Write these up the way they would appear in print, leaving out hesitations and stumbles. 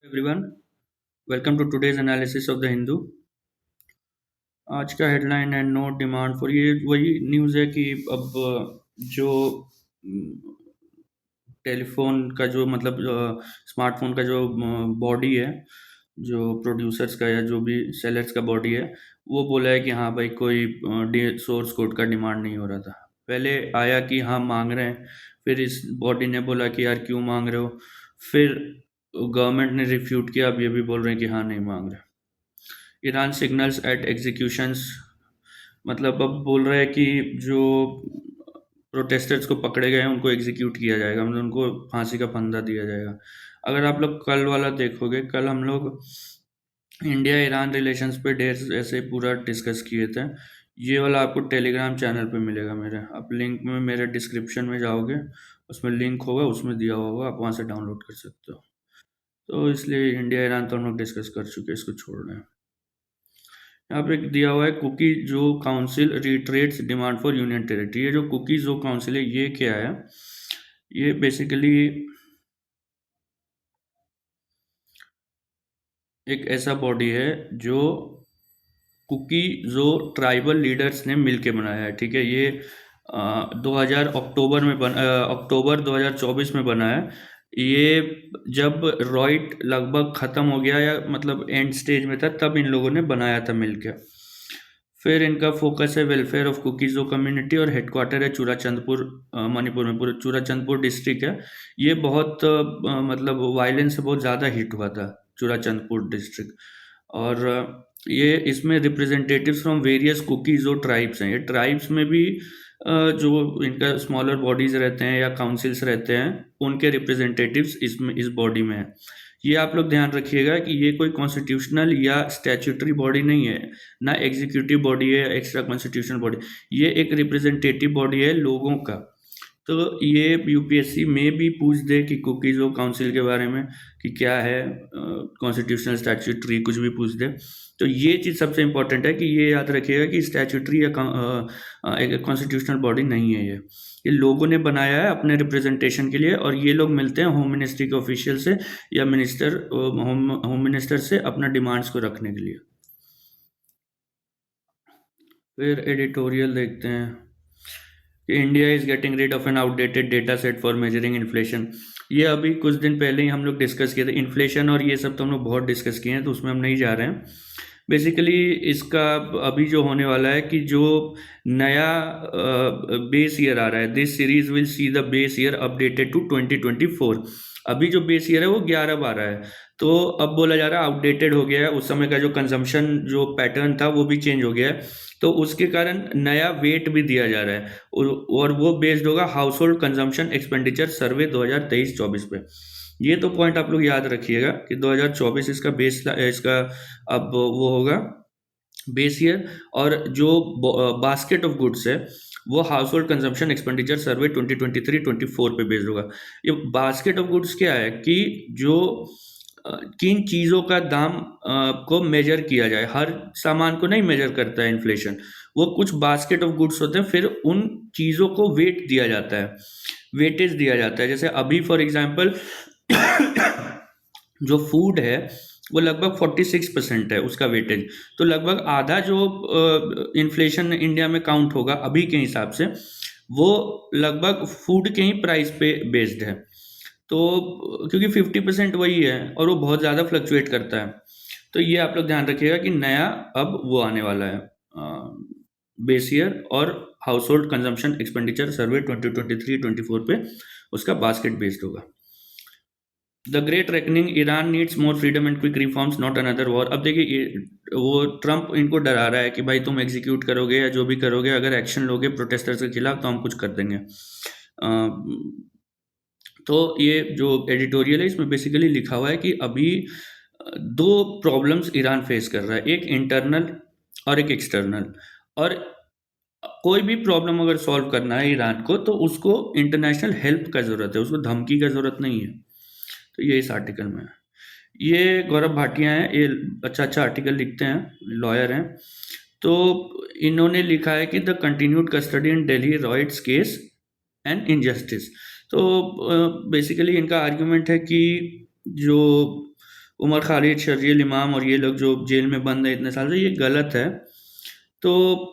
Everyone, welcome to today's analysis of the Hindu. आज का headline है नो डिमांड फॉर, ये वही न्यूज़ है कि अब जो टेलीफोन का जो मतलब स्मार्टफोन का जो बॉडी है, जो प्रोड्यूसर्स का या जो भी सेलर्स का बॉडी है, वो बोला है कि हाँ भाई कोई सोर्स कोड का डिमांड नहीं हो रहा था। पहले आया कि हाँ मांग रहे हैं, फिर इस बॉडी ने बोला कि यार क्यों मांग रहे हो, फिर गवर्नमेंट ने रिफ्यूट किया, अब ये भी बोल रहे हैं कि हाँ नहीं मांग रहे। ईरान सिग्नल्स एट एग्जीक्यूशंस, मतलब अब बोल रहे हैं कि जो प्रोटेस्टर्स को पकड़े गए हैं उनको एग्जीक्यूट किया जाएगा, मतलब उनको फांसी का फंदा दिया जाएगा। अगर आप लोग कल वाला देखोगे, कल हम लोग इंडिया ईरान रिलेशंस पे ढेर ऐसे पूरा डिस्कस किए थे। ये वाला आपको टेलीग्राम चैनल पे मिलेगा मेरे, आप लिंक में मेरे डिस्क्रिप्शन में जाओगे, उसमें लिंक होगा, उसमें दिया हुआ होगा, आप वहाँ से डाउनलोड कर सकते हो। तो इसलिए इंडिया ईरान तो हम लोग डिस्कस कर चुके हैं, इसको छोड़ रहे हैं। यहाँ पे दिया हुआ है Kuki Zo council reiterates demand for union territory. ये जो कुकी जो काउंसिल है ये क्या है, ये बेसिकली एक ऐसा बॉडी है जो कुकी जो ट्राइबल लीडर्स ने मिलके बनाया है। ठीक है, ये 2000 अक्टूबर 2024 में बना है। ये जब रॉइट लगभग ख़त्म हो गया या मतलब एंड स्टेज में था, तब इन लोगों ने बनाया था मिलके। फिर इनका फोकस है वेलफेयर ऑफ कुकीज़ो कम्युनिटी और हेडक्वार्टर है चूराचंदपुर, मणिपुर में। पूरा चूराचंदपुर डिस्ट्रिक्ट है। ये बहुत मतलब वायलेंस से बहुत ज़्यादा हिट हुआ था चूराचंदपुर डिस्ट्रिक्ट। और ये इसमें रिप्रेजेंटेटिव्स फ्रॉम वेरियस कुकीज़ो ट्राइब्स हैं। ये ट्राइब्स में भी जो इनका स्मॉलर बॉडीज़ रहते हैं या काउंसिल्स रहते हैं, उनके रिप्रेजेंटेटिव्स इसमें इस बॉडी में हैं। ये आप लोग ध्यान रखिएगा कि ये कोई कॉन्स्टिट्यूशनल या स्टैट्यूटरी बॉडी नहीं है, ना एग्जीक्यूटिव बॉडी है, एक्स्ट्रा कॉन्स्टिट्यूशनल बॉडी। ये एक रिप्रेजेंटेटिव बॉडी है लोगों का। तो ये यूपीएससी में भी पूछ दे कि कुकीज़ और काउंसिल के बारे में कि क्या है, कॉन्स्टिट्यूशनल स्टैट्यूटरी कुछ भी पूछ दे, तो ये चीज़ सबसे इंपॉर्टेंट है कि ये याद रखिएगा कि स्टैट्यूटरी या एक कॉन्स्टिट्यूशनल बॉडी नहीं है। ये लोगों ने बनाया है अपने रिप्रेजेंटेशन के लिए, और ये लोग मिलते हैं होम मिनिस्ट्री के ऑफिशियल से या होम मिनिस्टर से अपना डिमांड्स को रखने के लिए। फिर एडिटोरियल देखते हैं कि India is getting rid of an outdated data set for measuring inflation. ये अभी कुछ दिन पहले ही हम लोग डिस्कस किए थे इन्फ्लेशन, और ये सब तो हम लोग बहुत डिस्कस किए हैं, तो उसमें हम नहीं जा रहे हैं। बेसिकली इसका अभी जो होने वाला है कि जो नया बेस ईयर आ रहा है, this series will see the base year updated to 2024। अभी जो बेस ईयर है वो 11 आ रहा है, तो अब बोला जा रहा है आउटडेटेड हो गया है। उस समय का जो कंजम्पशन जो पैटर्न था वो भी चेंज हो गया है, तो उसके कारण नया वेट भी दिया जा रहा है, और वो बेस्ड होगा हाउस होल्ड कंजम्पशन एक्सपेंडिचर सर्वे 2023-24 पे। ये तो पॉइंट आप लोग याद रखिएगा कि 2024 इसका इसका अब वो होगा बेस ईयर, और जो बास्केट ऑफ गुड्स है वो हाउस होल्ड कंजम्पशन एक्सपेंडिचर सर्वे 2023-24 पे बेस्ड होगा। ये बास्केट ऑफ गुड्स क्या है कि जो किन चीज़ों का दाम को मेजर किया जाए, हर सामान को नहीं मेजर करता है इन्फ्लेशन, वो कुछ बास्केट ऑफ गुड्स होते हैं, फिर उन चीज़ों को वेट दिया जाता है, वेटेज दिया जाता है। जैसे अभी फॉर एग्जांपल जो फूड है वो लगभग 46% है उसका वेटेज, तो लगभग आधा जो इन्फ्लेशन इंडिया में काउंट होगा अभी के हिसाब से, वो लगभग फूड के ही प्राइस पे बेस्ड है। तो क्योंकि 50% वही है और वो बहुत ज़्यादा फ्लक्चुएट करता है, तो ये आप लोग ध्यान रखिएगा कि नया अब वो आने वाला है बेस ईयर, और हाउस होल्ड कंजम्पशन एक्सपेंडिचर सर्वे 2023-24 पे उसका बास्केट बेस्ड होगा। The great reckoning, Iran needs more freedom and quick reforms not another war. अब देखिए वो ट्रंप इनको डरा रहा है कि भाई तुम एग्जीक्यूट करोगे या जो भी करोगे, अगर एक्शन लोगे प्रोटेस्टर्स के खिलाफ तो हम कुछ कर देंगे। तो ये जो एडिटोरियल है इसमें बेसिकली लिखा हुआ है कि अभी दो प्रॉब्लम्स ईरान फेस कर रहा है, एक इंटरनल और एक एक्सटर्नल। और कोई भी प्रॉब्लम अगर सॉल्व करना है ईरान को, तो उसको इंटरनेशनल हेल्प का ज़रूरत है, उसको धमकी का ज़रूरत नहीं है। तो ये इस आर्टिकल में है। ये गौरव भाटिया हैं, ये अच्छा आर्टिकल लिखते हैं, लॉयर हैं। तो इन्होंने लिखा है कि the continued custody in Delhi riots case and injustice. तो बेसिकली इनका आर्ग्यूमेंट है कि जो उमर खालिद, शर्जील इमाम और ये लोग जो जेल में बंद है इतने साल से, ये गलत है। तो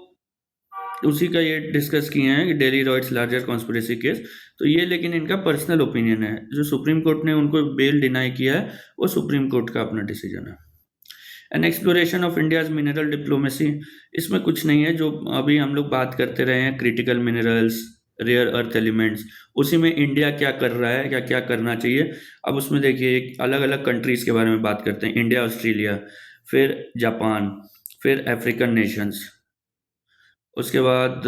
उसी का ये डिस्कस किए हैं कि daily riots larger conspiracy case. तो ये लेकिन इनका पर्सनल ओपिनियन है, जो सुप्रीम कोर्ट ने उनको बेल डिनाई किया है वो सुप्रीम कोर्ट का अपना डिसीजन है। An exploration of India's mineral diplomacy, इसमें कुछ नहीं है, जो अभी हम लोग बात करते रहे हैं critical minerals, rare earth elements, उसी में इंडिया क्या कर रहा है या क्या करना चाहिए। अब उसमें देखिए एक अलग अलग कंट्रीज़ के बारे में बात करते हैं, इंडिया, ऑस्ट्रेलिया, फिर जापान, फिर अफ्रीकन नेशंस, उसके बाद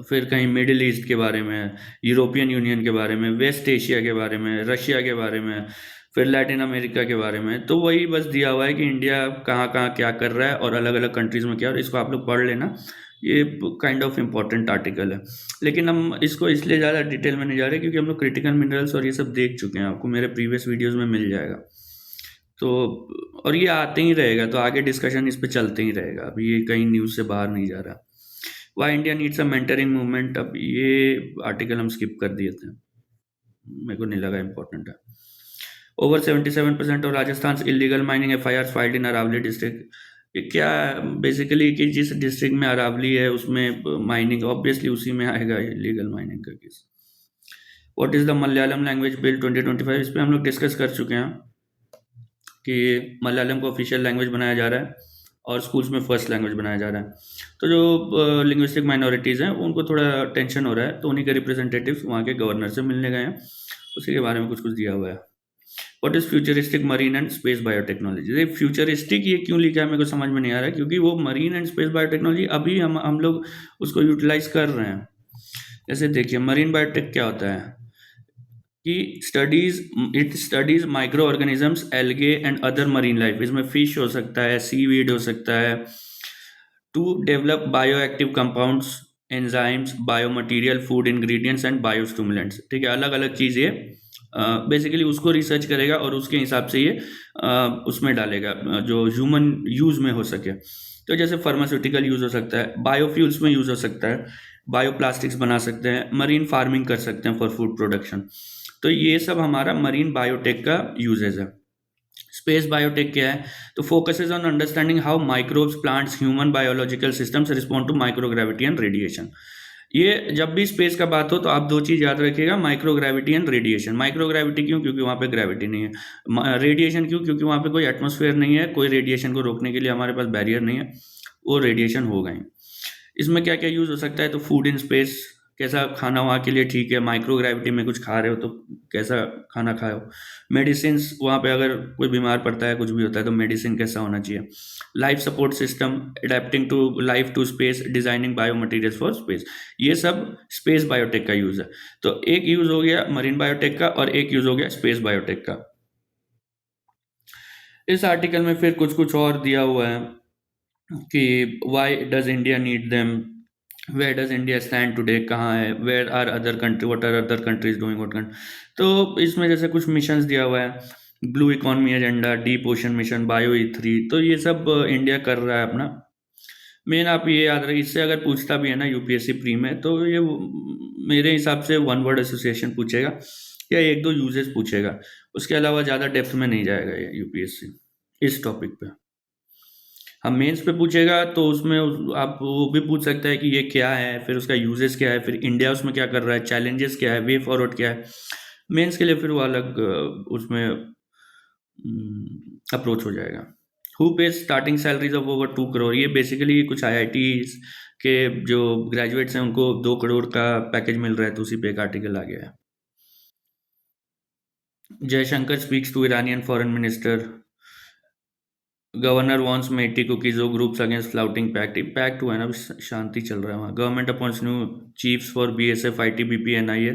फिर कहीं मिडिल ईस्ट के बारे में, यूरोपियन यूनियन के बारे में, वेस्ट एशिया के बारे में, रशिया के बारे में, फिर लैटिन अमेरिका के बारे में। तो वही बस दिया हुआ है कि इंडिया कहाँ कहाँ क्या कर रहा है और अलग अलग कंट्रीज़ में क्या, और इसको आप लोग पढ़ लेना। ये काइंड ऑफ इम्पोर्टेंट आर्टिकल है, लेकिन हम इसको इसलिए ज़्यादा डिटेल में नहीं जा रहे क्योंकि हम लोग क्रिटिकल मिनरल्स और ये सब देख चुके हैं, आपको मेरे प्रीवियस वीडियोज़ में मिल जाएगा। तो और ये आते ही रहेगा, तो आगे डिस्कशन इस पे चलते ही रहेगा, अभी ये कहीं न्यूज़ से बाहर नहीं जा रहा। Why India needs a mentoring movement, अब ये आर्टिकल हम स्किप कर दिए थे, मेरे को नहीं लगा इम्पोर्टेंट है। Over 77% of Rajasthan illegal mining FIR filed in Aravalli district, ये क्या बेसिकली कि जिस डिस्ट्रिक्ट में अरावली है उसमें माइनिंग, ऑब्वियसली उसी में आएगा इलीगल माइनिंग का case. What is the Malayalam language bill 2025, इस पर हम लोग डिस्कस कर चुके हैं कि मलयालम को ऑफिशियल लैंग्वेज बनाया जा रहा है और स्कूल्स में फर्स्ट लैंग्वेज बनाया जा रहा है। तो जो लिंग्विस्टिक माइनॉरिटीज़ हैं उनको थोड़ा टेंशन हो रहा है, तो उन्हीं के रिप्रेजेंटेटिव्स वहाँ के गवर्नर से मिलने गए हैं, उसी के बारे में कुछ कुछ दिया हुआ है। What is futuristic marine and space biotechnology, ये फ्यूचरिस्टिक ये क्यों लिखा है मेरे को समझ में नहीं आ रहा है, क्योंकि वो मरीन एंड स्पेस बायोटेक्नोलॉजी अभी हम लोग उसको यूटिलाइज कर रहे हैं। जैसे देखिए मरीन बायोटेक क्या होता है कि it studies micro organisms, algae and other marine life, इसमें फिश हो सकता है, सीवीड हो सकता है, to develop bio active compounds, enzymes, biomaterial, food ingredients and biostimulants. ठीक है, अलग अलग चीज़ ये बेसिकली उसको रिसर्च करेगा और उसके हिसाब से ये उसमें डालेगा जो ह्यूमन यूज़ में हो सके। तो जैसे फार्मास्यूटिकल यूज़ हो सकता है, बायोफ्यूल्स में यूज़ हो सकता है, बायोप्लास्टिक्स बना सकते हैं, मरीन फार्मिंग कर सकते हैं फॉर फूड प्रोडक्शन। तो ये सब हमारा मरीन बायोटेक का यूजेज है। स्पेस बायोटेक क्या है, तो focuses on understanding how microbes, plants, human biological systems respond to microgravity and radiation. ये जब भी स्पेस का बात हो तो आप दो चीज़ याद रखिएगा, माइक्रोग्रेविटी एंड रेडिएशन। माइक्रोग्रेविटी क्यों, क्योंकि वहाँ पे ग्रेविटी नहीं है। रेडिएशन क्यों, क्योंकि वहाँ पे कोई एटमॉस्फेयर नहीं है, कोई रेडिएशन को रोकने के लिए हमारे पास बैरियर नहीं है, वो रेडिएशन होगा ही। इसमें क्या क्या यूज़ हो सकता है, तो फूड इन स्पेस, कैसा खाना वहाँ के लिए ठीक है, माइक्रोग्रेविटी में कुछ खा रहे हो तो कैसा खाना खाओ। मेडिसिन, वहाँ पे अगर कोई बीमार पड़ता है, कुछ भी होता है तो मेडिसिन कैसा होना चाहिए। Life support system, adapting to life to space, designing bio materials for space, ये सब स्पेस बायोटेक का यूज़ है। तो एक यूज़ हो गया मरीन बायोटेक का और एक यूज़ हो गया स्पेस बायोटेक का। इस आर्टिकल में फिर कुछ कुछ और दिया हुआ है कि why does India need them, where does India stand today, कहाँ है, where are other country, what are other countries doing, what country. तो इसमें जैसे कुछ मिशंस दिया हुआ है, blue economy agenda, deep ocean mission, bio E3, तो ये सब इंडिया कर रहा है अपना। मेन आप ये याद रखिए, इससे अगर पूछता भी है ना यूपीएससी प्री में, तो ये मेरे हिसाब से वन वर्ड एसोसिएशन पूछेगा या एक दो यूजेस पूछेगा, उसके अलावा ज़्यादा डेप्थ में नहीं जाएगा ये यूपीएससी इस टॉपिक पे। हम मेंस पे पूछेगा तो उसमें आप वो भी पूछ सकता है कि ये क्या है, फिर उसका यूजेस क्या है, फिर इंडिया उसमें क्या कर रहा है, चैलेंजेस क्या है, वे फॉरवर्ड क्या है। मेंस के लिए फिर वो अलग उसमें अप्रोच हो जाएगा। हु पे starting salaries of over 2 crore, ये बेसिकली कुछ आईआईटीज के जो ग्रेजुएट्स हैं उनको 2 करोड़ का पैकेज मिल रहा है, तो उसी पे एक आर्टिकल आ गया है। Jaishankar speaks to Iranian foreign minister, governor wants Meitei Kuki Zo groups against flouting pact, pact हुआ है ना, शांति चल रहा है वहाँ। Government appoints new chiefs for BSF, ITBP, NIA,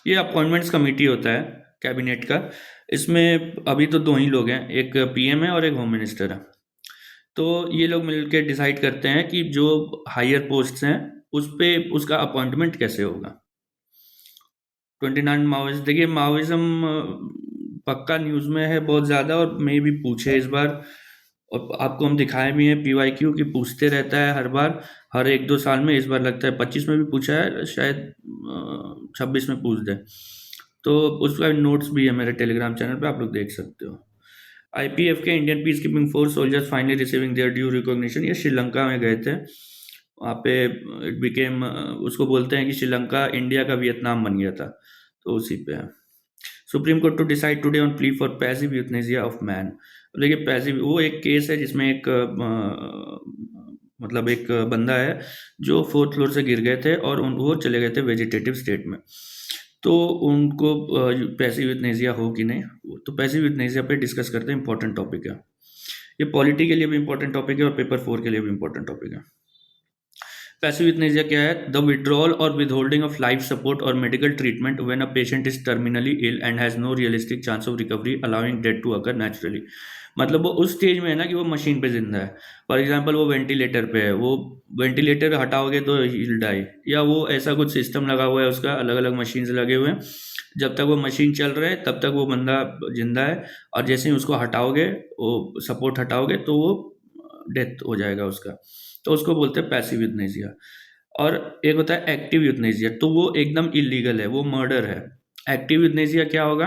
ये अपॉइंटमेंट्स कमेटी होता है कैबिनेट का। इसमें अभी तो दो ही लोग हैं, एक पीएम है और एक होम मिनिस्टर है। तो ये लोग मिलकर डिसाइड करते हैं कि जो हायर पोस्ट्स हैं उस पे उसका अपॉइंटमेंट कैसे होगा। 29 माओइस्ट, देखिए माओइज्म पक्का न्यूज़ में है बहुत ज़्यादा, और मे भी पूछे इस बार, और आपको हम दिखाए भी हैं PYQ कि पूछते रहता है हर बार, हर 1-2 साल में। इस बार लगता है 25 में भी पूछा है, शायद 26 में पूछ दे। तो उसका नोट्स भी है मेरे टेलीग्राम चैनल पे, आप लोग देख सकते हो। आईपीएफ के Indian peace keeping force soldiers finally receiving there due recognition, ये श्रीलंका में गए थे। वहाँ पे इट बिकेम, उसको बोलते हैं कि श्रीलंका इंडिया का वियतनाम बन गया था, तो उसी पे है। Supreme Court to decide today on plea for passive euthanasia of man. देखिए पैसिव वो एक केस है जिसमें एक मतलब एक बंदा है जो 4th फ्लोर से गिर गए थे और वो चले गए थे वेजिटेटिव स्टेट में, तो उनको पैसिव यूथनेसिया हो कि नहीं, तो पैसिव यूथनेसिया पे डिस्कस करते हैं, इंपॉर्टेंट टॉपिक है ये, पॉलिटी के लिए भी इंपॉर्टेंट टॉपिक है और पेपर 4 के लिए भी इंपॉर्टेंट टॉपिक है। पैसिव यूथनेसिया क्या है? द विड्रॉल और विदहोल्डिंग ऑफ लाइफ सपोर्ट और medical treatment when a patient is terminally ill and has no realistic chance of recovery allowing death to occur naturally. मतलब वो उस स्टेज में है ना कि वो मशीन पे जिंदा है, फॉर एग्जाम्पल वो वेंटिलेटर पे है, वो वेंटिलेटर हटाओगे तो हिल डाई, या वो ऐसा कुछ सिस्टम लगा हुआ है उसका, अलग अलग मशीन लगे हुए हैं, जब तक वो मशीन चल रहे हैं तब तक वो बंदा जिंदा है, और जैसे ही उसको हटाओगे, वो सपोर्ट हटाओगे तो वो डेथ हो जाएगा उसका, तो उसको बोलते हैं पैसिव यूथनेसिया। और एक होता है एक्टिव यूथनेसिया, तो वो एकदम इलीगल है, वो मर्डर है। एक्टिव यूथनेसिया क्या होगा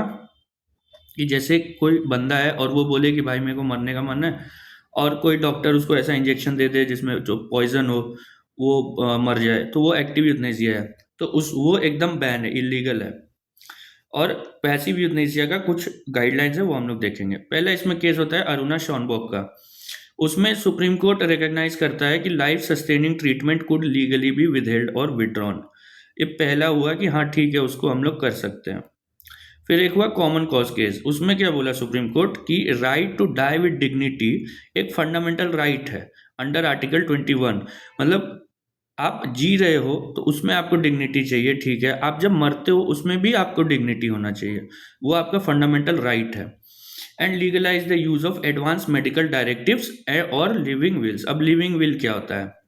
कि जैसे कोई बंदा है और वो बोले कि भाई मेरे को मरने का मन है, और कोई डॉक्टर उसको ऐसा इंजेक्शन दे दे जिसमें जो पॉइजन हो, वो मर जाए, तो वो एक्टिव यूथनेसिया है, तो उस वो एकदम बैन है, इलीगल है। और पैसिव यूथनेसिया का कुछ गाइडलाइंस है, वो हम लोग देखेंगे। पहला इसमें केस होता है अरुणा शॉनबॉक का। उसमें सुप्रीम कोर्ट रिकॉग्नाइज करता है कि life sustaining treatment could legally be withheld और विड्रॉन। ये पहला हुआ कि हाँ ठीक है, उसको हम लोग कर सकते हैं। फिर एक हुआ कॉमन कॉज केस, उसमें क्या बोला सुप्रीम कोर्ट कि right to die with dignity एक फंडामेंटल राइट है अंडर आर्टिकल 21। मतलब आप जी रहे हो तो उसमें आपको डिग्निटी चाहिए, ठीक है, आप जब मरते हो उसमें भी आपको डिग्निटी होना चाहिए, वो आपका फंडामेंटल राइट है। And legalize the use of advance medical directives और लिविंग विल्स। अब लिविंग विल क्या होता है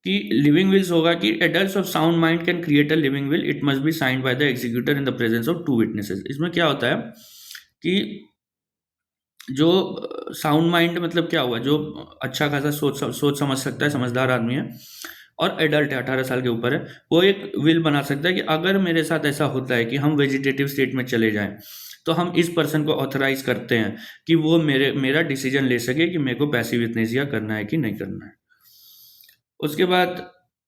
कि लिविंग विल्स होगा कि adults of sound mind can create a living will, it must be signed by the executor in the presence of 2 witnesses. इसमें क्या होता है कि जो साउंड माइंड मतलब क्या हुआ, जो अच्छा खासा सोच समझ सकता है, समझदार आदमी है और एडल्ट है, 18 साल के ऊपर है, वो एक विल बना सकता है कि अगर मेरे साथ ऐसा होता है कि हम वेजिटेटिव स्टेट में चले जाएं, तो हम इस पर्सन को ऑथराइज करते हैं कि वो मेरा डिसीजन ले सके कि मेरे को पैसिव यूथनेसिया करना है कि नहीं करना है। उसके बाद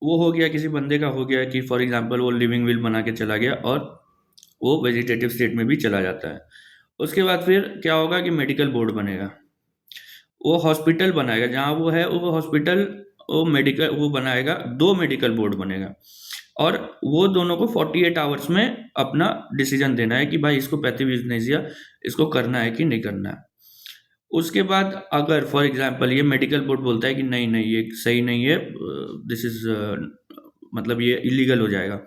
वो हो गया, किसी बंदे का हो गया कि फॉर एग्जांपल वो लिविंग विल बना के चला गया और वो वेजिटेटिव स्टेट में भी चला जाता है। उसके बाद फिर क्या होगा कि मेडिकल बोर्ड बनेगा, वो हॉस्पिटल बनाएगा जहाँ वो है, वो हॉस्पिटल, वो मेडिकल वो बनाएगा, 2 मेडिकल बोर्ड बनेगा, और वो दोनों को 48 आवर्स में अपना डिसीजन देना है कि भाई इसको पैसिव यूथनेसिया इसको करना है कि नहीं करना है। उसके बाद अगर फॉर एग्जांपल ये मेडिकल बोर्ड बोलता है कि नहीं नहीं ये सही नहीं है, दिस इज मतलब ये इलीगल हो जाएगा,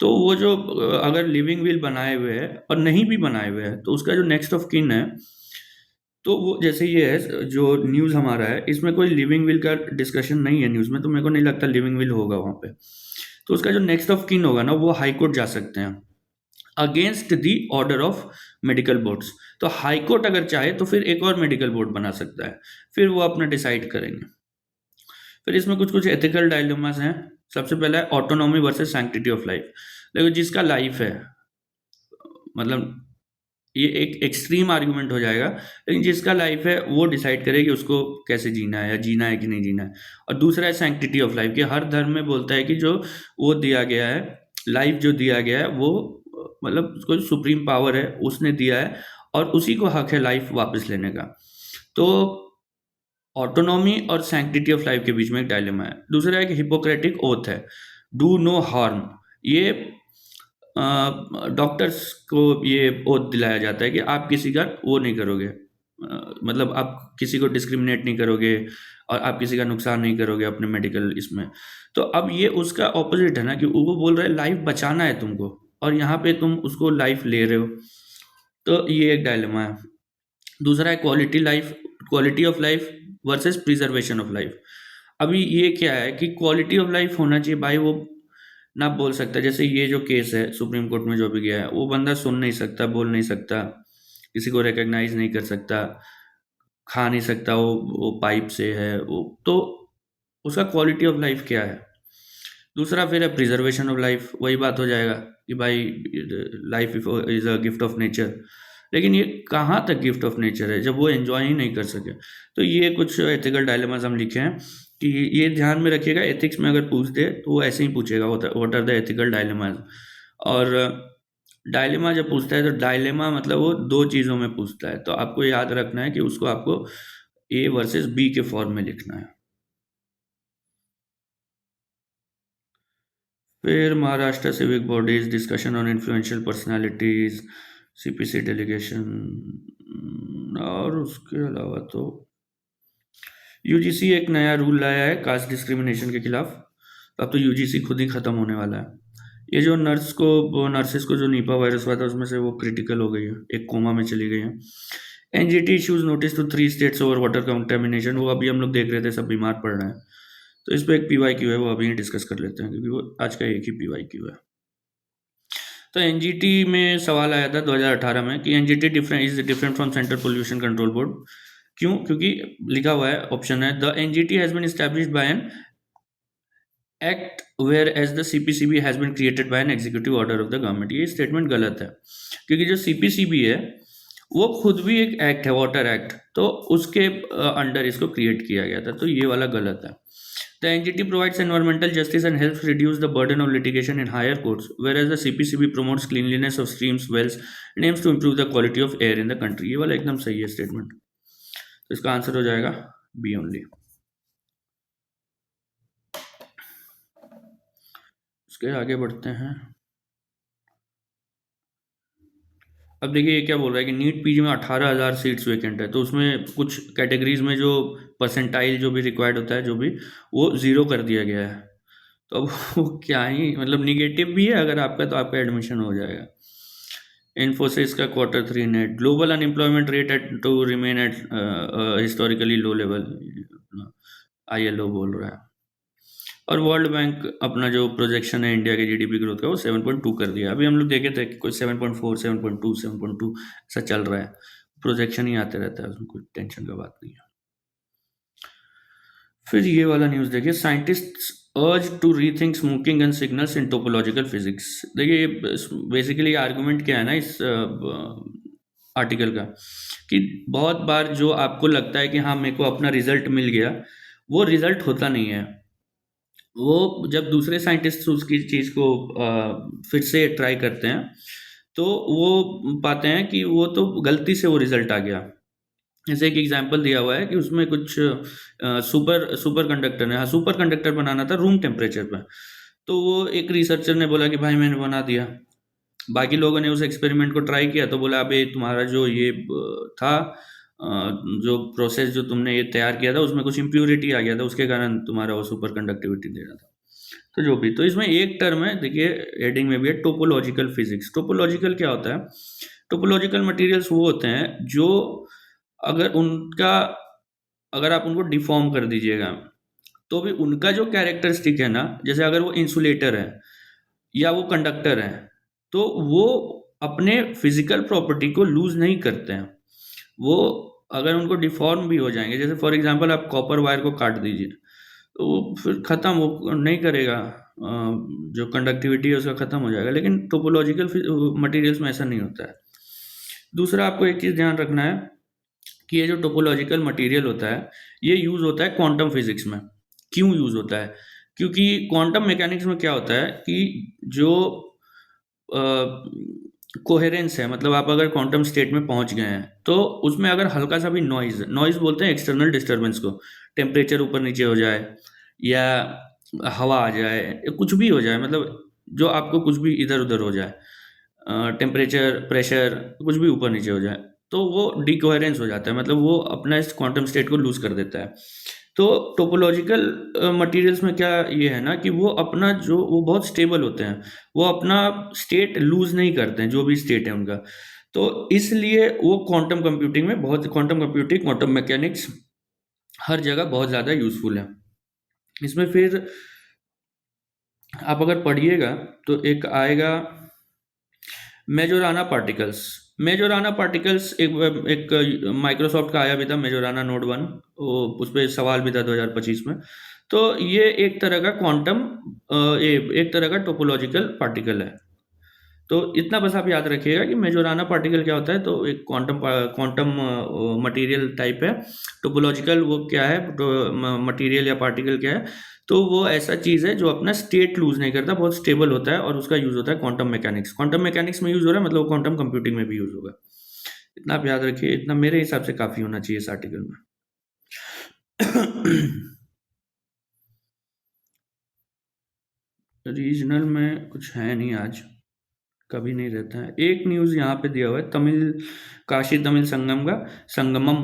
तो वो जो अगर लिविंग विल बनाए हुए है और नहीं भी बनाए हुए हैं, तो उसका जो नेक्स्ट ऑफ किन है, तो वो जैसे ये है जो न्यूज़ हमारा है, इसमें कोई लिविंग विल का डिस्कशन नहीं है न्यूज़ में, तो मेरे को नहीं लगता लिविंग विल होगा वहाँ पे। तो उसका जो नेक्स्ट ऑफ किन होगा ना, वो हाई कोर्ट जा सकते हैं against the order of medical boards. तो हाई कोर्ट अगर चाहे तो फिर एक और मेडिकल बोर्ड बना सकता है, फिर वो अपना डिसाइड करेंगे। फिर इसमें कुछ कुछ एथिकल डायलेमास हैं। सबसे पहला है autonomy versus sanctity of life. देखो जिसका लाइफ है, मतलब ये एक एक्सट्रीम आर्गुमेंट हो जाएगा, लेकिन जिसका लाइफ है वो डिसाइड करे कि उसको कैसे जीना है, या जीना है कि नहीं जीना है। और दूसरा है सैंक्टिटी ऑफ लाइफ, कि हर धर्म में बोलता है कि जो वो दिया गया है, लाइफ जो दिया गया है वो मतलब उसको सुप्रीम पावर है उसने दिया है, और उसी को हक है लाइफ वापस लेने का। तो ऑटोनॉमी और सैंक्टिटी ऑफ लाइफ के बीच में एक डायलेमा है। दूसरा है कि हिपोक्रेटिक ओथ है, डू नो हार्म। ये डॉक्टर्स को ये ओथ दिलाया जाता है कि आप किसी का वो नहीं करोगे, मतलब आप किसी को डिस्क्रिमिनेट नहीं करोगे और आप किसी का नुकसान नहीं करोगे अपने मेडिकल इसमें। तो अब ये उसका ऑपोजिट है ना, कि वो बोल रहे हैं लाइफ बचाना है तुमको, और यहाँ पे तुम उसको लाइफ ले रहे हो, तो ये एक डायलेमा है। दूसरा है quality of life versus preservation of life. अभी ये क्या है कि क्वालिटी ऑफ लाइफ होना चाहिए भाई, वो ना बोल सकता, जैसे ये जो केस है सुप्रीम कोर्ट में जो भी गया है, वो बंदा सुन नहीं सकता, बोल नहीं सकता, किसी को रिकॉग्नाइज नहीं कर सकता, खा नहीं सकता, वो पाइप से है वो, तो उसका क्वालिटी ऑफ लाइफ क्या है। दूसरा फिर है प्रिजर्वेशन ऑफ लाइफ, वही बात हो जाएगा कि भाई life is a gift of nature, लेकिन ये कहाँ तक गिफ्ट ऑफ नेचर है जब वो एंजॉय ही नहीं कर सके। तो ये कुछ एथिकल डायलेमास हम लिखे हैं कि ये ध्यान में रखिएगा, एथिक्स में अगर पूछ दे तो वो ऐसे ही पूछेगा what are the ethical dilemmas. और डायलेमा जब पूछता है तो डायलेमा मतलब वो दो चीज़ों में पूछता है, तो आपको याद रखना है कि उसको आपको ए वर्सेस बी के फॉर्म में लिखना है। फिर Maharashtra civic bodies, discussion on influential personalities, CPC delegation, और उसके अलावा तो यूजीसी एक नया रूल लाया है कास्ट डिस्क्रिमिनेशन के खिलाफ। अब तो यूजीसी खुद ही खत्म होने वाला है। ये जो नर्सेस को जो नीपा वायरस हुआ था उसमें से वो क्रिटिकल हो गई है, एक कोमा में चली गई है। NGT issues notice to 3 states over water contamination, वो अभी हम लोग देख रहे थे, सब बीमार पड़ रहे हैं। तो इस पर एक पीवाई क्यू है, वो अभी डिस्कस कर लेते हैं क्योंकि वो आज का एक ही पीवाई क्यू है। तो एनजीटी में सवाल आया था 2018 में कि NGT is different from Central Pollution Control Board. क्यों? क्योंकि लिखा हुआ है, ऑप्शन है, the NGT has been established by an act whereas the CPCB has been created by an executive order of the government. ये statement गलत है, क्योंकि जो सीपीसीबी है वो खुद भी एक एक्ट है, वाटर एक्ट, तो उसके अंडर इसको क्रिएट किया गया था, तो ये वाला गलत है। The NGT provides environmental justice and helps reduce the burden of litigation in higher courts, whereas the CPCB promotes cleanliness of streams, wells, and aims to improve the quality of air in the country. ये वाला एकदम सही है statement, तो इसका answer हो जाएगा B only. उसके आगे बढ़ते हैं। अब देखिए ये क्या बोल रहा है कि नीट पीजी में 18,000 सीट्स वेकेंट है, तो उसमें कुछ कैटेगरीज में जो परसेंटाइल जो भी रिक्वायर्ड होता है, जो भी, वो ज़ीरो कर दिया गया है। तो अब वो क्या ही मतलब, निगेटिव भी है अगर आपका, तो आपका एडमिशन हो जाएगा। इन्फोसिस का Q3 net, global unemployment rate at to remain at historically low level, ILO बोल रहा है। और वर्ल्ड बैंक अपना जो प्रोजेक्शन है इंडिया के जीडीपी ग्रोथ का, वो 7.2 कर दिया। अभी हम लोग देखे थे कि कोई 7.4, 7.2, 7.2 ऐसा चल रहा है, प्रोजेक्शन ही आते रहता है, उसमें कोई टेंशन का बात नहीं है। फिर ये वाला न्यूज़ देखिए, scientists urge to rethink smoking and signals in topological physics. देखिए बेसिकली आर्गुमेंट क्या है ना इस आर्टिकल का, कि बहुत बार जो आपको लगता है कि हाँ मेरे को अपना रिजल्ट मिल गया, वो रिजल्ट होता नहीं है। वो जब दूसरे साइंटिस्ट उसकी चीज़ को फिर से ट्राई करते हैं, तो वो पाते हैं कि वो तो गलती से वो रिजल्ट आ गया। जैसे एक एग्जांपल दिया हुआ है कि उसमें कुछ सुपर कंडक्टर है, हाँ सुपर कंडक्टर बनाना था रूम टेम्परेचर पे, तो वो एक रिसर्चर ने बोला कि भाई मैंने बना दिया। बाकी लोगों ने उस एक्सपेरिमेंट को ट्राई किया, तो बोला अबे तुम्हारा जो ये था जो प्रोसेस जो तुमने ये तैयार किया था, उसमें कुछ इम्प्योरिटी आ गया था, उसके कारण तुम्हारा वो सुपर कंडक्टिविटी दे रहा था। तो जो भी, तो इसमें एक टर्म है, देखिए हेडिंग में भी है, टोपोलॉजिकल फिजिक्स। टोपोलॉजिकल क्या होता है? टोपोलॉजिकल मटेरियल्स वो होते हैं जो अगर आप उनको डिफॉर्म कर दीजिएगा, तो भी उनका जो कैरेक्टरिस्टिक है ना, जैसे अगर वो इंसुलेटर है या वो कंडक्टर है, तो वो अपने फिजिकल प्रॉपर्टी को लूज नहीं करते हैं। वो अगर उनको डिफॉर्म भी हो जाएंगे, जैसे फॉर एग्जांपल आप कॉपर वायर को काट दीजिए, तो वो फिर ख़त्म वो नहीं करेगा, जो कंडक्टिविटी है उसका ख़त्म हो जाएगा। लेकिन टोपोलॉजिकल मटेरियल्स में ऐसा नहीं होता है। दूसरा आपको एक चीज़ ध्यान रखना है कि ये जो टोपोलॉजिकल मटेरियल होता है, ये यूज़ होता है क्वांटम फिजिक्स में। क्यों यूज़ होता है? क्योंकि क्वांटम मैकेनिक्स में क्या होता है कि जो कोहेरेंस है, मतलब आप अगर क्वांटम स्टेट में पहुंच गए हैं, तो उसमें अगर हल्का सा भी नॉइज़ बोलते हैं एक्सटर्नल डिस्टर्बेंस को, टेम्परेचर ऊपर नीचे हो जाए या हवा आ जाए या कुछ भी हो जाए, मतलब जो आपको कुछ भी इधर उधर हो जाए, टेम्परेचर, प्रेशर, कुछ भी ऊपर नीचे हो जाए, तो वो डिकोहेरेंस हो जाता है, मतलब वो अपना इस क्वांटम स्टेट को लूज कर देता है। तो टोपोलॉजिकल मटेरियल्स में क्या ये है ना कि वो बहुत स्टेबल होते हैं, वो अपना स्टेट लूज नहीं करते हैं, जो भी स्टेट है उनका। तो इसलिए वो क्वांटम कंप्यूटिंग, क्वांटम मैकेनिक्स हर जगह बहुत ज़्यादा यूजफुल है। इसमें फिर आप अगर पढ़िएगा तो एक आएगा मेजोराना पार्टिकल्स, एक माइक्रोसॉफ्ट का आया भी था मेजोराना नोड 1, वो उस पर सवाल भी था 2025 में। तो ये एक तरह का टोपोलॉजिकल पार्टिकल है। तो इतना बस आप याद रखिएगा कि मेजोराना पार्टिकल क्या होता है, तो एक क्वांटम मटेरियल टाइप है। टोपोलॉजिकल वो क्या है, तो मटेरियल या पार्टिकल क्या है, तो वो ऐसा चीज़ है जो अपना स्टेट लूज नहीं करता, बहुत स्टेबल होता है, और उसका यूज़ होता है क्वांटम मैकेनिक्स में यूज़ हो रहा है, मतलब क्वांटम कंप्यूटिंग में भी यूज़ होगा। इतना आप याद रखिए, इतना मेरे हिसाब से काफ़ी होना चाहिए इस आर्टिकल में। रीजनल में कुछ है नहीं आज, कभी नहीं रहता है। एक न्यूज़ यहाँ पे दिया हुआ है, तमिल काशी तमिल संगमम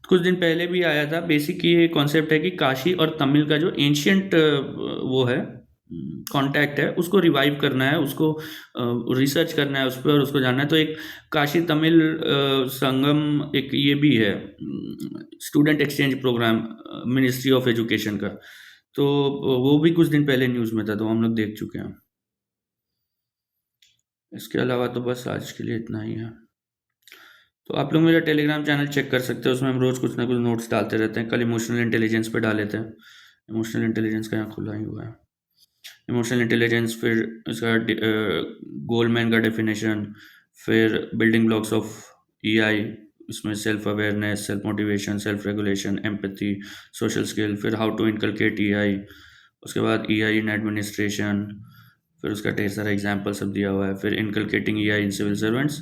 कुछ दिन पहले भी आया था। बेसिक ये कॉन्सेप्ट है कि काशी और तमिल का जो एंशियंट वो है कांटेक्ट है, उसको रिवाइव करना है, उसको रिसर्च करना है उस पर, और उसको जानना है। तो एक काशी तमिल संगम एक ये भी है, student exchange program, ministry of education का। तो वो भी कुछ दिन पहले न्यूज़ में था, तो हम लोग देख चुके हैं। इसके अलावा तो बस आज के लिए इतना ही है। तो आप लोग मेरा टेलीग्राम चैनल चेक कर सकते हो, उसमें हम रोज़ कुछ ना कुछ नोट्स डालते रहते हैं। कल इमोशनल इंटेलिजेंस पे डाले थे, इमोशनल इंटेलिजेंस का यहाँ खुला ही हुआ है। इमोशनल इंटेलिजेंस, फिर इसका गोलमैन का डेफिनेशन, फिर बिल्डिंग ब्लॉक्स ऑफ ईआई, इसमें self awareness, self motivation, self regulation, empathy, social skill, फिर हाउ टू इनकलकेट ईआई, उसके बाद ईआई इन एडमिनिस्ट्रेशन, फिर उसका ढेर सारा एग्जाम्पल सब दिया हुआ है। फिर inculcating EI in civil servants,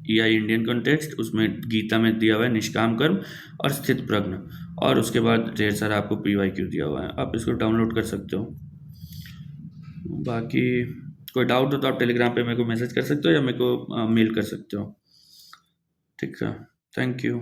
EI Indian context, उसमें गीता में दिया हुआ है निष्काम कर्म और स्थित प्रज्ञ, और उसके बाद ढेर सारा आपको पीवाईक्यू दिया हुआ है, आप इसको डाउनलोड कर सकते हो। बाकी कोई डाउट हो तो आप टेलीग्राम पे मेरे को मैसेज कर सकते हो, या मेरे को मेल कर सकते हो। ठीक है, थैंक यू।